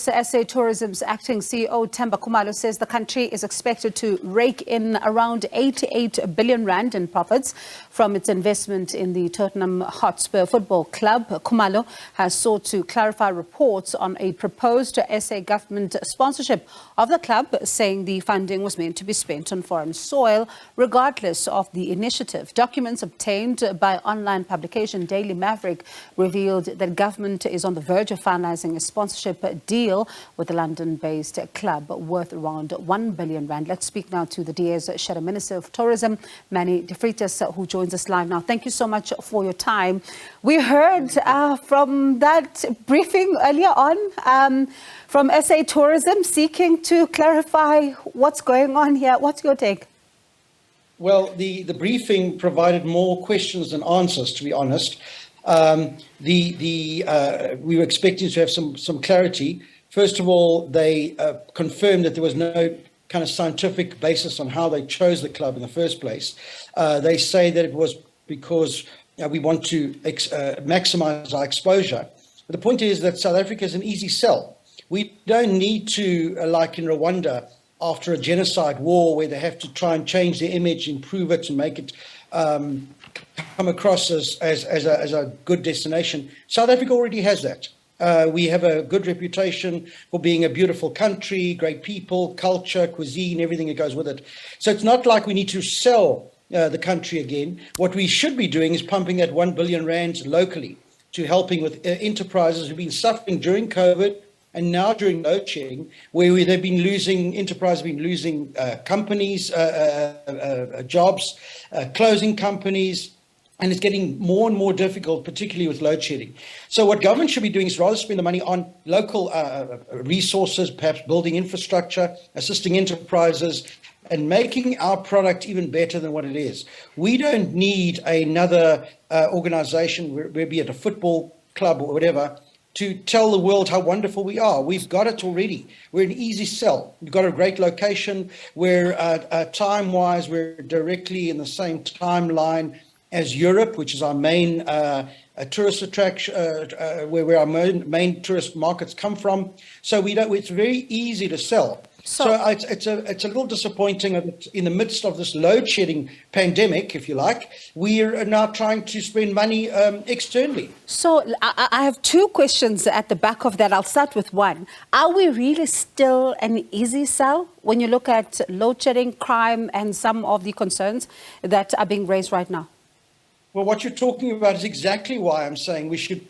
SA Tourism's acting CEO, Themba Khumalo, says the country is expected to rake in around 88 billion rand in profits from its investment in the Tottenham Hotspur Football Club. Khumalo has sought to clarify reports on a proposed SA government sponsorship of the club, saying the funding was meant to be spent on foreign soil, regardless of the initiative. Documents obtained by online publication Daily Maverick revealed that government is on the verge of finalising a sponsorship deal with the London-based club worth around 1 billion rand. Let's speak now to the DA's Shadow Minister of Tourism, Manny De Freitas, who joins us live now. Thank you so much for your time. We heard from that briefing earlier on from SA Tourism seeking to clarify what's going on here. What's your take? Well, the briefing provided more questions than answers, to be honest. We were expecting to have some clarity. First of all, they confirmed that there was no kind of scientific basis on how they chose the club in the first place. They say that it was because we want to maximize our exposure. But the point is that South Africa is an easy sell. We don't need to, like in Rwanda, after a genocide war where they have to try and change their image, improve it, and make it come across as a good destination. South Africa already has that. We have a good reputation for being a beautiful country, great people, culture, cuisine, everything that goes with it. So it's not like we need to sell the country again. What we should be doing is pumping that 1 billion rand locally to helping with enterprises who've been suffering during COVID and now during load shedding, where they've been losing, enterprises have been losing companies, jobs, closing companies. And it's getting more and more difficult, particularly with load shedding. So what government should be doing is rather spend the money on local resources, perhaps building infrastructure, assisting enterprises, and making our product even better than what it is. We don't need another organization, be it a football club or whatever, to tell the world how wonderful we are. We've got it already. We're an easy sell. We've got a great location. We're time-wise, we're directly in the same timeline as Europe, which is our main tourist attraction, where our main tourist markets come from. So it's very easy to sell. So it's a little disappointing that in the midst of this load shedding pandemic, if you like, we are now trying to spend money externally. So I have two questions at the back of that. I'll start with one. Are we really still an easy sell when you look at load shedding, crime, and some of the concerns that are being raised right now? Well, what you're talking about is exactly why I'm saying we should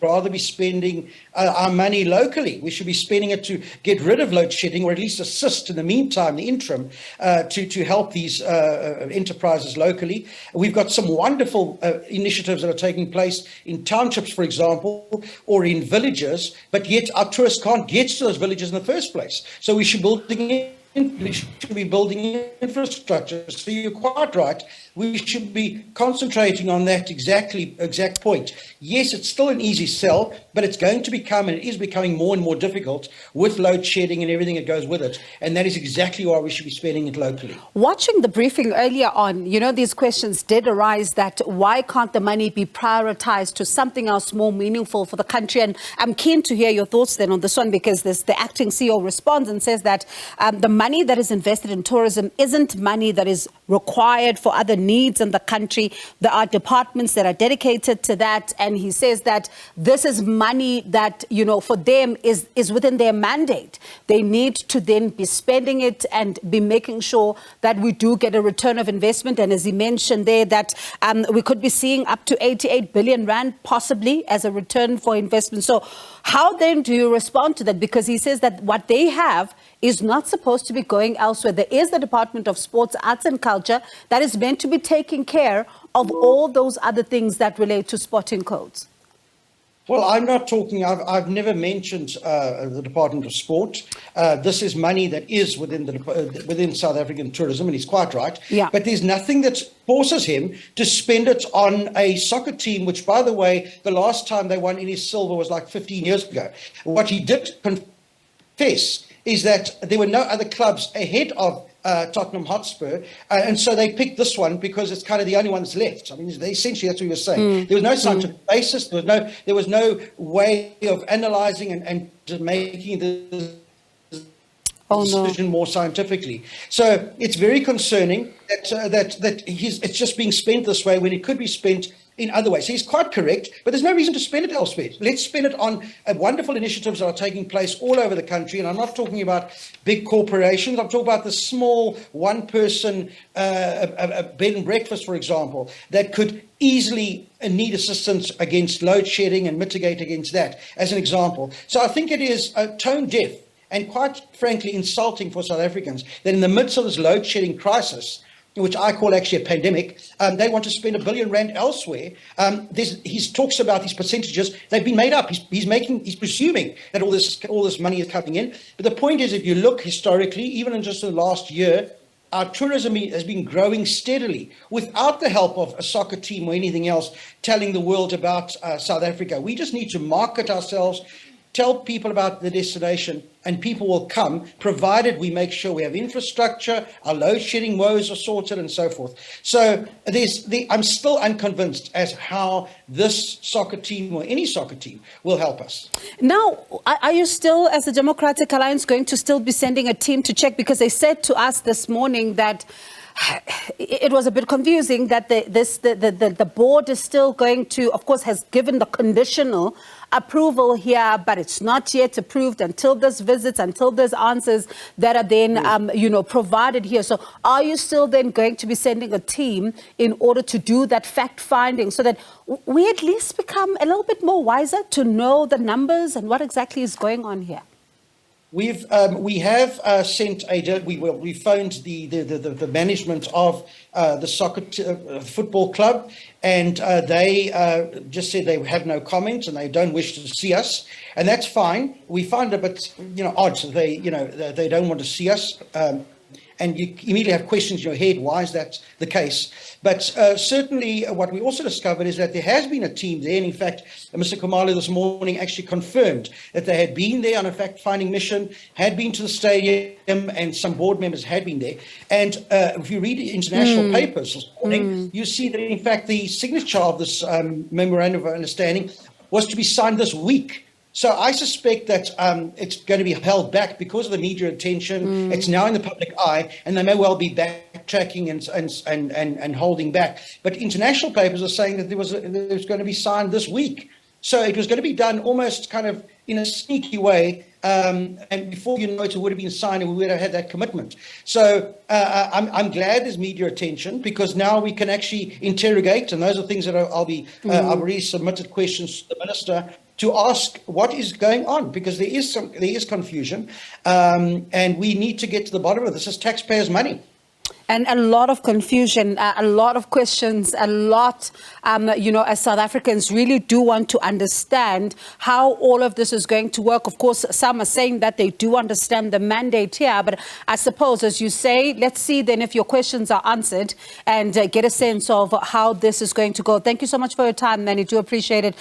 rather be spending our money locally. We should be spending it to get rid of load shedding, or at least assist in the meantime, the interim, to help these enterprises locally. We've got some wonderful initiatives that are taking place in townships, for example, or in villages, but yet our tourists can't get to those villages in the first place. So we should be building infrastructure. So you're quite right. We should be concentrating on that exact point. Yes, it's still an easy sell, but it's going to become, and it is becoming more and more difficult with load shedding and everything that goes with it. And that is exactly why we should be spending it locally. Watching the briefing earlier on, these questions did arise that why can't the money be prioritized to something else more meaningful for the country? And I'm keen to hear your thoughts then on this one, because the acting CEO responds and says that the money that is invested in tourism isn't money that is required for other needs in the country. There are departments that are dedicated to that. And he says that this is money that, for them is within their mandate. They need to then be spending it and be making sure that we do get a return of investment. And as he mentioned there, that we could be seeing up to 88 billion rand possibly as a return for investment. So how then do you respond to that? Because he says that what they have is not supposed to be going elsewhere. There is the Department of Sports, Arts and Culture that is meant to be taking care of all those other things that relate to sporting codes. Well, I'm not talking, I've never mentioned the Department of Sport. This is money that is within South African tourism, and he's quite right. Yeah. But there's nothing that forces him to spend it on a soccer team, which, by the way, the last time they won any silver was like 15 years ago. What he did confess is that there were no other clubs ahead of Tottenham Hotspur. And so they picked this one because it's kind of the only one that's left. I mean, essentially, that's what we were saying. There was no scientific basis. There was no way of analyzing and making the decision more scientifically. So it's very concerning that it's just being spent this way when it could be spent in other ways. So he's quite correct, but there's no reason to spend it elsewhere. Let's spend it on wonderful initiatives that are taking place all over the country. And I'm not talking about big corporations. I'm talking about the small one-person bed and breakfast, for example, that could easily need assistance against load shedding and mitigate against that, as an example. So I think it is tone deaf and quite frankly insulting for South Africans that in the midst of this load shedding crisis, which I call actually a pandemic, they want to spend R1 billion elsewhere. He talks about these percentages; they've been made up. He's presuming that all this money is coming in. But the point is, if you look historically, even in just the last year, our tourism has been growing steadily without the help of a soccer team or anything else telling the world about South Africa. We just need to market ourselves, tell people about the destination, and people will come, provided we make sure we have infrastructure, our load shedding woes are sorted, and so forth. So I'm still unconvinced as how this soccer team or any soccer team will help us. Now, are you still, as the Democratic Alliance, going to still be sending a team to check? Because they said to us this morning that it was a bit confusing that the board is still going to, of course, has given the conditional approval here, but it's not yet approved until there's visits, until there's answers that are then, provided here. So are you still then going to be sending a team in order to do that fact finding so that we at least become a little bit more wiser to know the numbers and what exactly is going on here? We have sent we phoned the management of the soccer football club, and they just said they have no comment and they don't wish to see us, and that's fine. We find it a bit odd. So they don't want to see us. And you immediately have questions in your head, why is that the case? But certainly what we also discovered is that there has been a team there. And in fact, Mr. Khumalo this morning actually confirmed that they had been there on a fact-finding mission, had been to the stadium, and some board members had been there. And if you read international papers this morning, you see that in fact the signature of this memorandum of understanding was to be signed this week. So I suspect that it's going to be held back because of the media attention. It's now in the public eye, and they may well be backtracking and holding back. But international papers are saying that it was going to be signed this week. So it was going to be done almost kind of in a sneaky way. And before you know it would have been signed and we would have had that commitment. So I'm glad there's media attention because now we can actually interrogate. And those are things that I've already submitted questions to the minister to ask what is going on, because there is confusion, and we need to get to the bottom of this. This is taxpayers' money. And a lot of confusion, a lot of questions, a lot, as South Africans really do want to understand how all of this is going to work. Of course, some are saying that they do understand the mandate here, but I suppose, as you say, let's see then if your questions are answered and get a sense of how this is going to go. Thank you so much for your time, Manny. Do appreciate it.